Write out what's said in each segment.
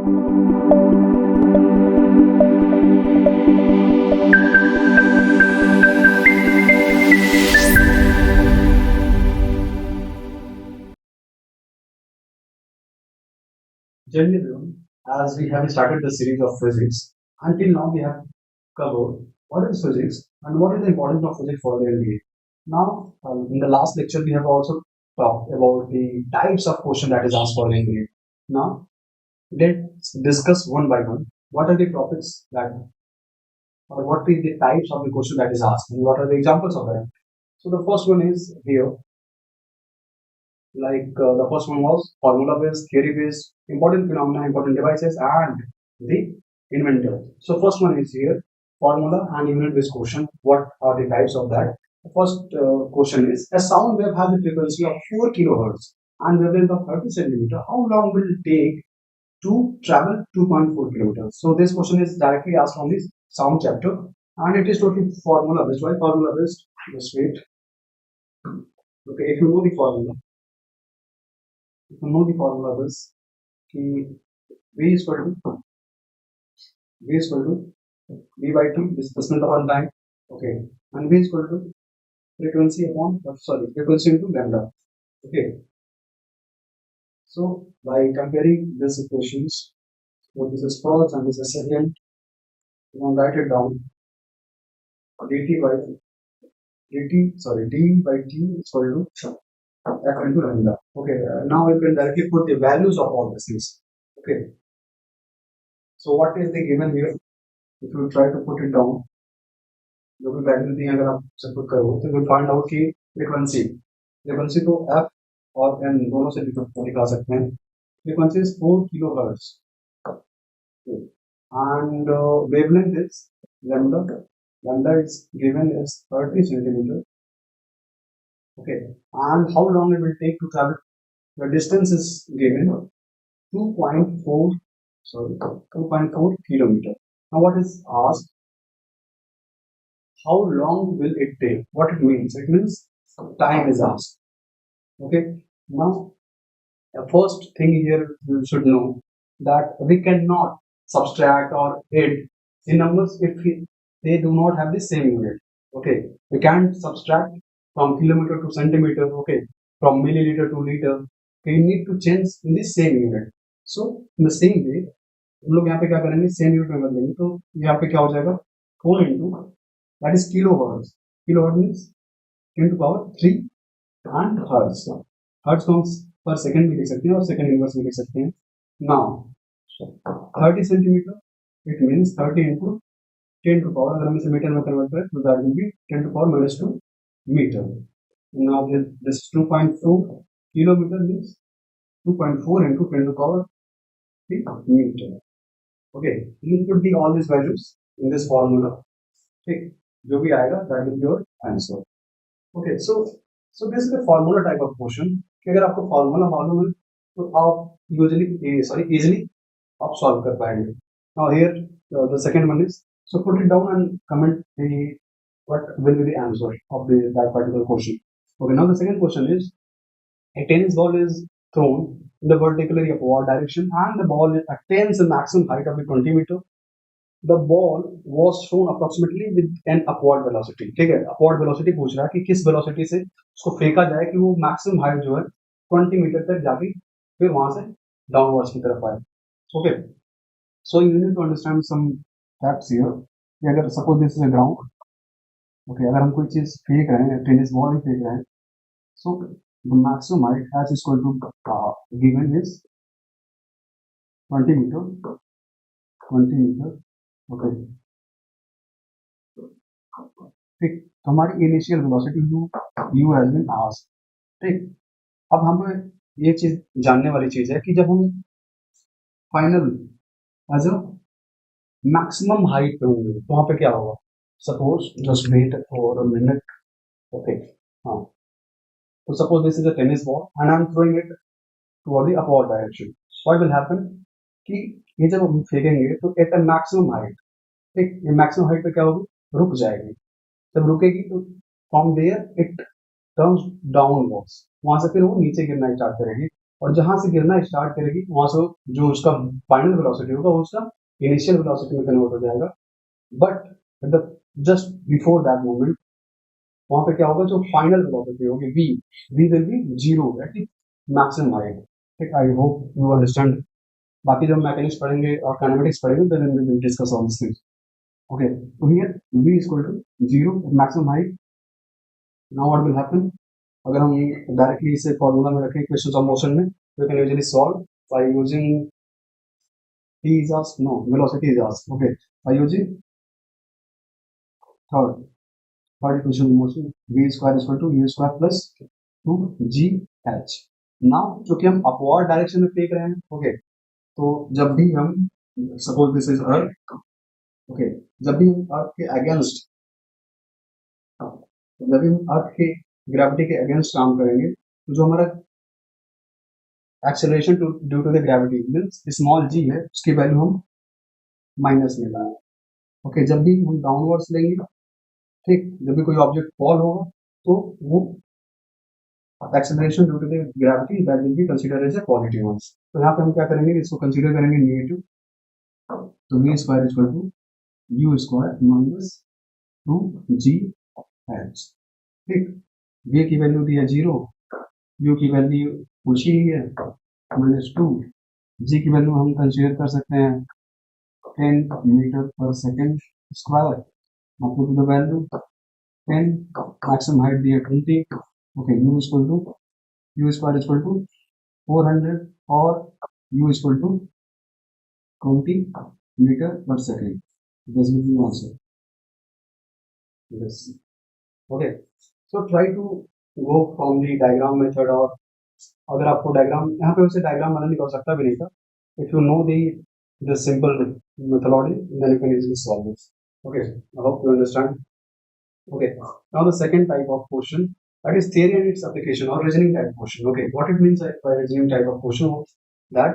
Generally, everyone, as we have started the series of physics, until now we have covered what is physics and what is the importance of physics for the NDA. Now, in the last lecture, we have also talked about the types of question that is asked for the NDA. Now, let's discuss one by one. What are the topics that, or what is the types of the question that is asked, and what are the examples of that? So the first one is here, the first one was formula based, theory based, important phenomena, important devices, and the inventor. So first one is here, formula and unit based question. What are the types of that? The first question is, a sound wave has a frequency of 4 kilohertz and wavelength of 30 centimeter. How long will it take to travel 2.4 kilometers? So this question is directly asked from this sound chapter, and it is totally formula based. Why formula based? Just wait. Okay, if you know the formula, is कि V is equal to V by T, displacement upon time, okay, and V is equal to frequency into lambda, okay. So by comparing these equations, so this is first and this is second, you can write it down. D by T is equal to F into lambda. Okay, now you can directly put the values of all these things. Okay, so what is the given here? If you try to put it down, जो भी value दी अगर आप सब put करो तो will find out कि frequency तो F और N दोनों से दिखा सकते हैं. Frequency is 4 kilohertz and wavelength is lambda is given as 30 centimeter. Okay, and how long it will take to travel? The distance is given 2.4 kilometer. Now what is asked? How long will it take? What it means? It means time is asked. Okay, now the first thing here you should know that we cannot subtract or add the numbers if they do not have the same unit. Okay, we can't subtract from kilometer to centimeter, okay, from milliliter to liter. We need to change in the same unit. So in the same way, हम लोग यहाँ पे क्या करेंगे, same unit में बदलेंगे. तो यहाँ पे क्या हो जाएगा, 4 into that is kilohertz. Kilohertz means 10 to power 3 and hertz. Hertz को हम per second भी लिख सकते हैं और second inverse भी लिख सकते हैं. Now 30 centimeter, it means 30 into 10 to power, अगर हम इसे मीटर में कन्वर्ट करें तो that will be 10 to power minus 2 meter. Now this 2.4 kilometer means 2.4 into 10 to power 3 meter. Okay, you put the all these values in this formula. Okay, जो भी आएगा that will be your answer. Okay, so this is the formula type of question. कि अगर आपको formula मालूम है तो आप easily आप solve कर पाएंगे. Now here the second one is, so put it down and comment what will be the answer of that particular question. Okay, now the second question is, a tennis ball is thrown in the vertically upward direction and the ball attains the maximum height of the 20 meter. The ball was thrown approximately with an upward velocity. ठीक है, upward velocity पूछ रहा है कि किस velocity से उसको फेंका जाए कि वो maximum height जो है 20 मीटर तक जाके फिर वहां से downwards की तरफ आए. Okay, so you need to understand some facts here. अगर suppose this is a ground, okay, अगर हम कोई चीज फेंक रहे हैं, टेनिस बॉल ही फेंक रहे हैं, so the maximum height as is equal to given is 20 meter. Okay, ठीक. तो हमारी initial velocity u has been asked. ठीक, अब हमें ये चीज जानने वाली चीज है कि जब हम final as a maximum height पे होंगे तो वहां पे क्या होगा. Suppose just wait for a minute. Okay, हाँ, तो suppose this is a tennis ball and I am throwing it toward the upward direction. What will happen कि ये जब हम फेंकेंगे तो एट अ मैक्सिमम हाइट, ठीक, ये मैक्सिमम हाइट पे क्या होगी, रुक जाएगी. जब रुकेगी तो from there it turns downwards, वहां से फिर वो नीचे गिरना स्टार्ट करेगी और जहां से गिरना स्टार्ट करेगी वहां से जो उसका फाइनल वेलोसिटी होगा वो उसका इनिशियल वेलोसिटी में कन्वर्ट हो जाएगा, but just before that moment वहां पे क्या होगा, जो फाइनल वेलोसिटी होगी we will be zero at the maximum height. ठीक, आई होप यू अंडरस्टैंड। बाकी जब मैकेनिक्स पढ़ेंगे और काइनेमेटिक्स पढ़ेंगे then we will discuss all this things. Okay, तो here v equal to zero at maximum height. Now what will happen, अगर हम directly इसे फॉर्मूला में रखें इक्वेशंस ऑफ मोशन में, we can usually solve by using t is asked, no, velocity is asked, okay, by using third equation of motion, v square is equal to u square plus 2gh। now चूंकि हम upward direction में फेंक रहे हैं, okay, तो जब भी हम suppose this is earth, okay, जब भी हम अर्थ के अगेंस्ट, जब भी हम अर्थ के ग्रेविटी के अगेंस्ट काम करेंगे तो जो हमारा acceleration due to the gravity means small g है उसकी वैल्यू हम माइनस में लाएंगे। ओके, जब भी हम डाउनवर्ड्स लेंगे, ठीक, जब भी कोई ऑब्जेक्ट फॉल होगा तो वो acceleration due to the gravity that will be considered as a positive ones. तो यहाँ पे हम क्या करेंगे, इसको कंसीडर करेंगे नेगेटिव, तो v square equal to u square minus 2gh। ठीक, v की वैल्यू दी है 0, u की वैल्यू पूछी ही है -2, g की वैल्यू हम कंसीडर कर सकते हैं 10 मीटर पर सेकेंड स्क्वायर, मतलब द वैल्यू 10, मैक्सिमम हाइट दी है 20। Okay, u square equal to 400 और u equal to 20 metre per second. This will be answer. Yes, okay, so try to go from the diagram method, और अगर आपको diagram यहाँ पे वैसे डायग्राम बनाने का आवश्यकता भी नहीं था, if you know the simple methodology then you can easily solve this। okay, I hope you understand। okay, now the second type of question, that is theory and its application or reasoning type question। okay, what it means by reasoning type of question was that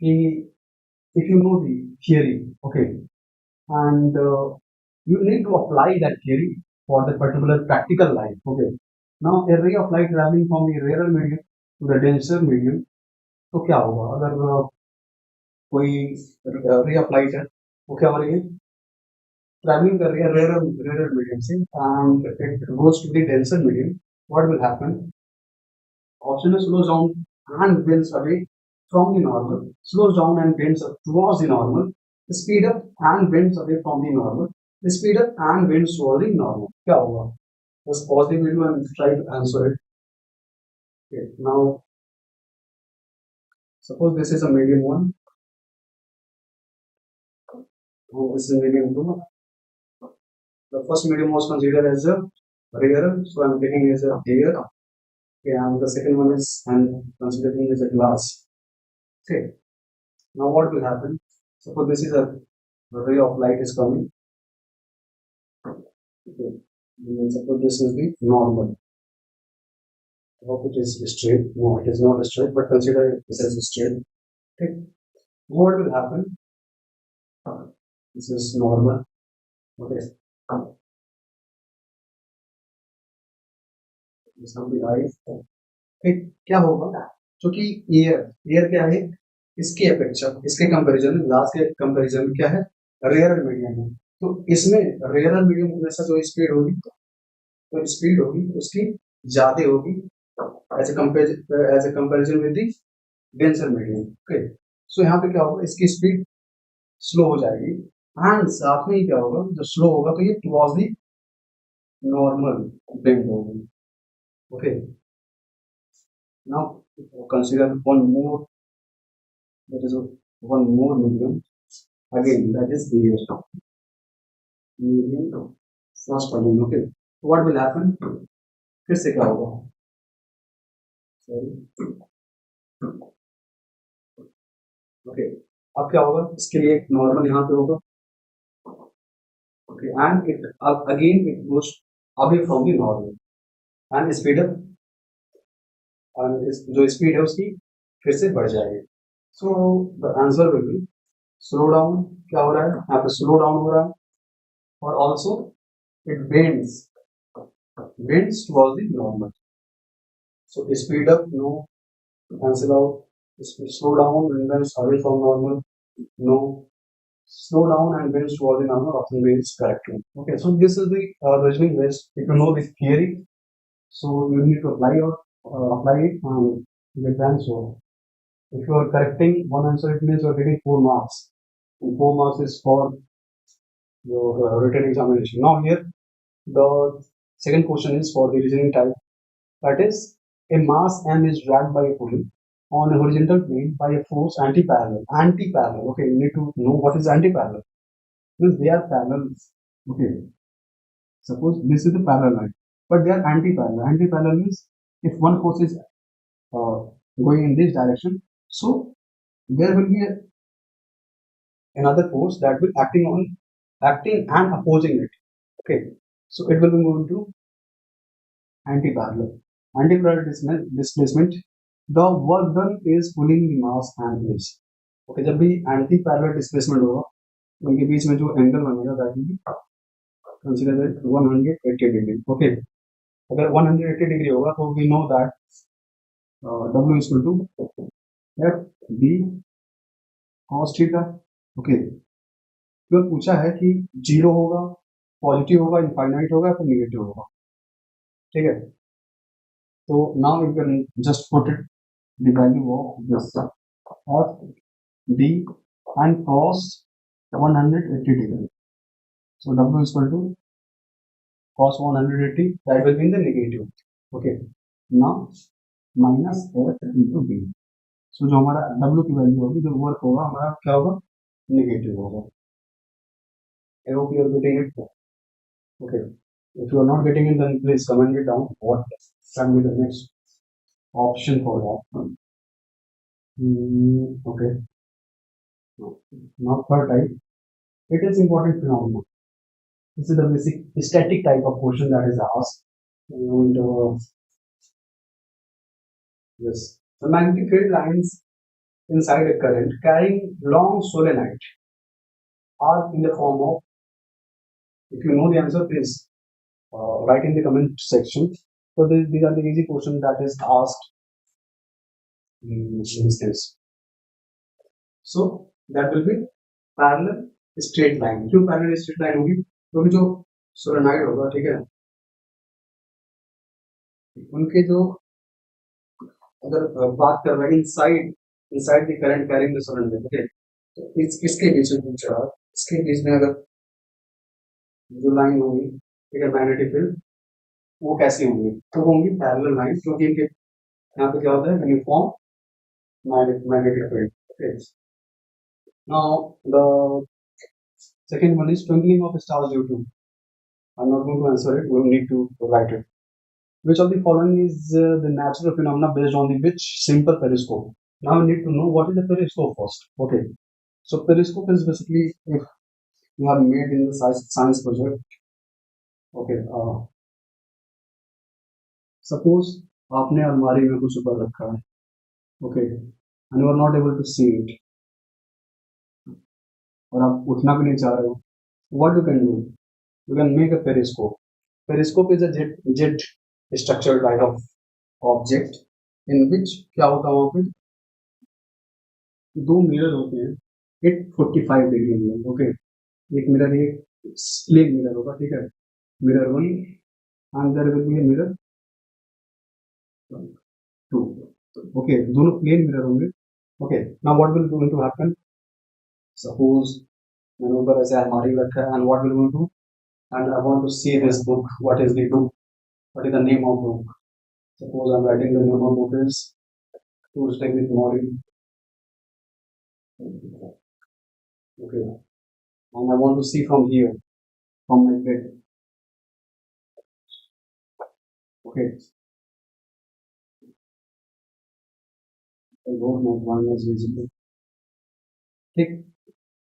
if you know the theory, okay, and you need to apply that theory for the particular practical life। okay, now a ray of light traveling from the rarer medium to the denser medium, तो क्या होगा अगर कोई ray of light है वो क्या हो रही है, ट्रैवलिंग कर रही है रेयर मीडियम से and it goes to the denser medium, what will happen, option है slows down and bends away from the normal, slows down and bends towards the normal, speed up and bends away from the normal, speed up and bends towards the normal. क्या होगा, बस pause the video and try to answer it. okay, now suppose this is a medium 1, this is medium 2, the first medium was considered as a rare, so I'm taking as a air, okay, and the second one is I'm considering as a glass। okay, now what will happen, suppose this is a ray of light is coming, okay, and suppose this is the normal, I hope it is straight, no it is not straight but consider this as straight। okay, what will happen, this is normal, okay, this will be I। ठीक, क्या होगा, क्योंकि air क्या है, इसके अपेक्षा इसके comparison में ग्लास के कंपैरिजन में क्या है, रेयर मीडियम है, तो इसमें रेयर मीडियम हमेशा जो स्पीड होगी, तो स्पीड होगी उसकी ज्यादा होगी as a comparison with the denser medium. Okay, so यहाँ पे क्या होगा, इसकी स्पीड स्लो हो जाएगी एंड साथ में ही क्या होगा, जो स्लो होगा तो ये टुवर्ड्स द नॉर्मल बेंड होगी। Okay, now consider one more, that is one more medium again, that is the medium first one। okay, what will happen, फिर से क्या होगा, ओके, अब क्या होगा, इसके लिए नॉर्मल यहाँ पे होगा, okay, and it again it goes away from the normal and speed up, जो स्पीड है उसकी फिर से बढ़ जाएगी। So the answer will be slow down, क्या हो रहा है यहाँ पे, स्लो डाउन हो रहा है, और also it bends towards the normal, so speed up no cancel out. Slow down when bends away from normal. No. Slow down and bends towards the normal often means correctly. Okay, so this is the reasoning based. If you know this theory, so you need to apply it and get the answer. If you are correcting one answer, it means you are getting 4 marks. And 4 marks is for your written examination. Now here the second question is for the reasoning type. That is, a mass m is dragged by a pulley on a horizontal plane by a force anti-parallel. Anti-parallel. Okay, you need to know what is anti-parallel. Means they are parallel. Okay, suppose this is the parallel line, but they are anti-parallel. Anti-parallel means if one force is going in this direction, so there will be another force that will acting and opposing it. Okay, so it will be going to anti-parallel. Anti-parallel displacement. The work done is pulling the mass and is. Okay, जब भी anti-parallel displacement होगा, उनके बीच में जो angle बनेगा that will be considered as 180 degree. Okay, अगर 180 degree होगा तो we know that W is equal to F B cos theta. Okay, तो पूछा है कि जीरो होगा, पॉजिटिव होगा, इनफाइनाइट होगा, तो निगेटिव होगा. ठीक है. So now you can just put it the value of this F B and cos 180 degree. So W is equal to cos 180, that will be in the negative. Okay. Now minus F into B. So जो हमारा W की value होगी, जो work होगा हमारा क्या होगा, negative होगा. I hope you are getting it. Okay. If you are not getting it, then please comment it down. What can be the next option for that? Okay. Now third type. It is important phenomenon. This is the basic static type of question that is asked. And yes, the magnetic field lines inside a current carrying long solenoid are in the form of. If you know the answer, please write in the comment section. So these are the easy questions that is asked in this case. So that will be parallel straight line. क्यों parallel straight line होगी? क्योंकि जो solenoid होगा, ठीक है, उनके जो अगर बात कर रहे हैं inside the current carrying the solenoid, okay, तो इसके बीच में पूछ रहा है, इसके बीच में अगर जो लाइन होगी, ठीक है, मैग्नेटिक फील्ड, वो कैसी होंगी? तो होंगी पैरेलल लाइन, क्योंकि इनके यहाँ पे क्या होता है, uniform magnetic field. Okay. Now the second one is twinkling of stars due to. I'm not going to answer it. We need to write it. Which of the following is the natural phenomena based on the which simple periscope? Now we need to know what is the periscope first. Okay. So periscope is basically if you have made in the science project. Okay. Suppose आपने अलमारी में कुछ ऊपर रखा है. Okay. And you are not able to see it. और आप उठना भी नहीं चाह रहे हो. What you can do? You can make a periscope. Periscope is a jet structured type of object in which क्या होता है, वहाँ पे दो मिरर होते हैं, एक 45 डिग्री में. ओके, एक मिरर एक प्लेन मिरर होगा, ठीक है, mirror 1 and there will be a mirror 2. Okay, दोनों प्लेन मिरर होंगे. Okay, now what will going to happen? Suppose मैंने ऊपर ऐसे अलमारी रखा है and what will going to, and I want to see this book. What is the book? What is the name of book? Suppose I'm writing the name of book is To Stay with Mori. Okay, and I want to see from here, from my bed. Okay, I hope not one is visible. Okay,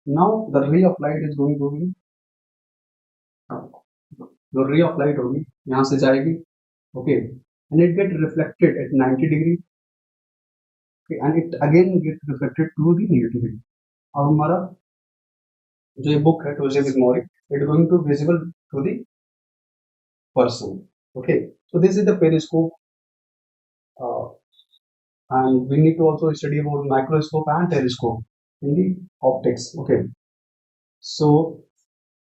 now the ray of light is going to be, the ray of light होगी यहाँ से जाएगी. Okay, and it get reflected at 90 degree. Okay, and it again get reflected to the negative degree. अब हमारा जो ये book है To Stay with Mori, it is going to visible to the person. Okay, so this is the periscope and we need to also study about microscope and telescope in the optics. Okay, so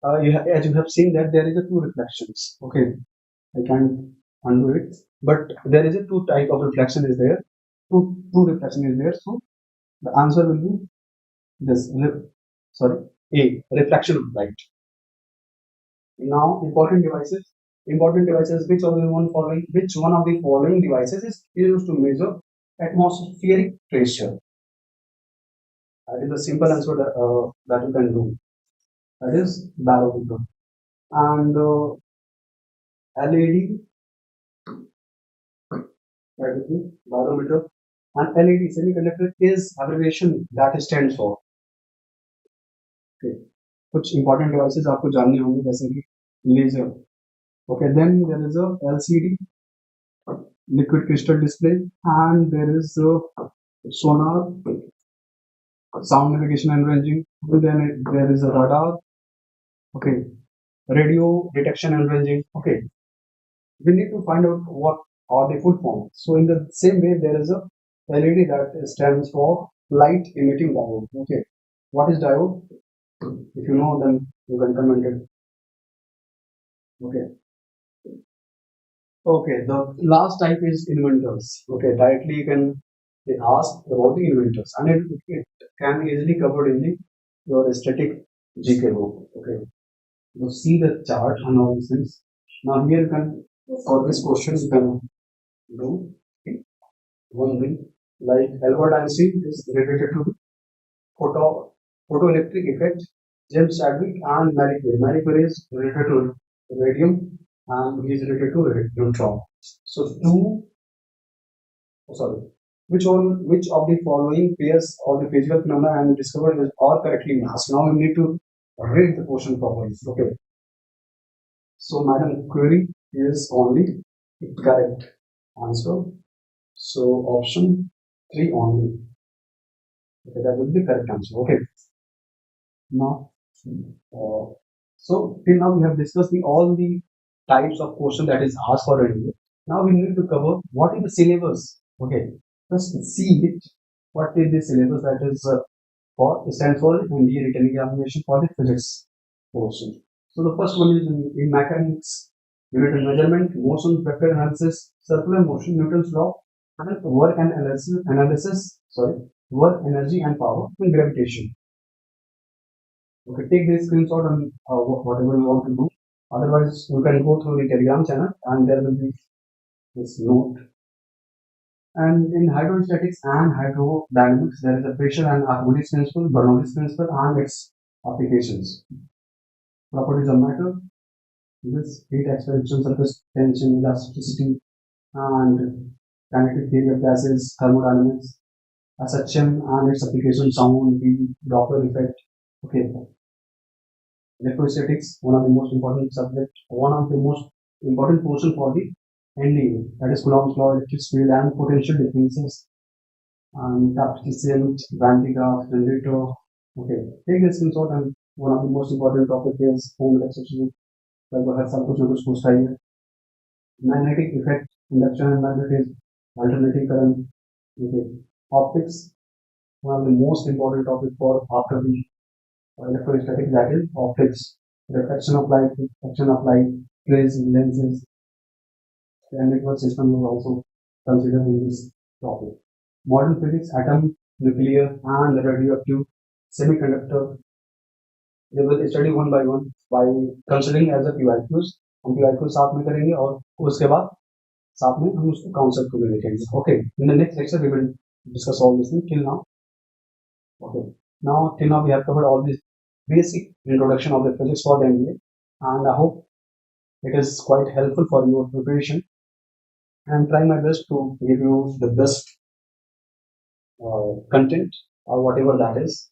as you have seen that there is a two reflections. Okay, I can't undo it, but there is a two type of reflection is there. Two reflection is there. So the answer will be this. Sorry, A, reflection of light. Now, important devices. Important devices. Which one of the following devices is used to measure atmospheric pressure? That is a simple answer that you can do. That is barometer. And LED, that is the barometer. And LED semiconductor is abbreviation that stands for. Okay. कुछ important devices आपको जानने होंगे जैसे कि laser. Okay, then there is a LCD, liquid crystal display, and there is a sonar, sound navigation and ranging. Then there is a radar. Okay, radio detection and ranging. Okay, we need to find out what are the full forms. So in the same way, there is a LED that stands for light emitting diode. Okay, what is diode? If you know, then you can comment it. Okay. Okay, the last type is inventors. Okay, directly you can ask about the inventors, and it can easily covered in the your static GK book. Okay, you see the chart and all these things. Now here you can, for this question you can do one thing, like Albert Einstein is related to photoelectric effect. James Chadwick and Marie Curie. Marie Curie is related to radium and he is related to neutron. So which of the following pairs of the physical phenomena and discovered is all correctly masked? Now we need to read the question properly. Okay. So Madam Curie is only the correct answer. So option 3 only. Okay, that will be the correct answer. Okay. Now, so till now we have discussed all the types of question that is asked for NDA. Now we need to cover what is the syllabus. Okay, just see it. What is the syllabus that is stands for NDA written examination for the physics portion. So the first one is in mechanics, unit and measurement, motion vector analysis, circular motion, Newton's law, and work and work, energy and power, and gravitation. Okay, take this screenshot and whatever you want to do. Otherwise, you can go through the Telegram channel and there will be this note. And in hydrostatics and hydrodynamics, there is a pressure and Archimedes principle, Bernoulli's principle, and its applications. Properties of matter, this heat expansion, surface tension, elasticity, and kinetic theory of gases, thermodynamics, suction and its application, sound, the Doppler effect. Okay. Electrostatics, one of the most important portion for the NDA, that is Coulomb's law, electric field and potential differences, and coefficient, Van de Graaff, generator. Okay, take this screenshot, and one of the most important topic is home electricity. Magnetic effect, induction and magnetism, alternating current. Okay, optics, one of the most important topic for after the electrostatic, that is optics, reflection of light, phase, lenses. The network system is also considered in this topic. Modern physics, atom, nuclear, and radioactive, semiconductor. They will study one by one by considering as a PYQs. हम PYQs साथ में करेंगे और उसके बाद साथ में हम उसको concept को भी देखेंगे. Okay. In the next lecture we will discuss all this thing till now. Okay. Till now we have covered all this basic introduction of the physics for the NDA, and I hope it is quite helpful for your preparation. I am trying my best to give you the best content or whatever that is.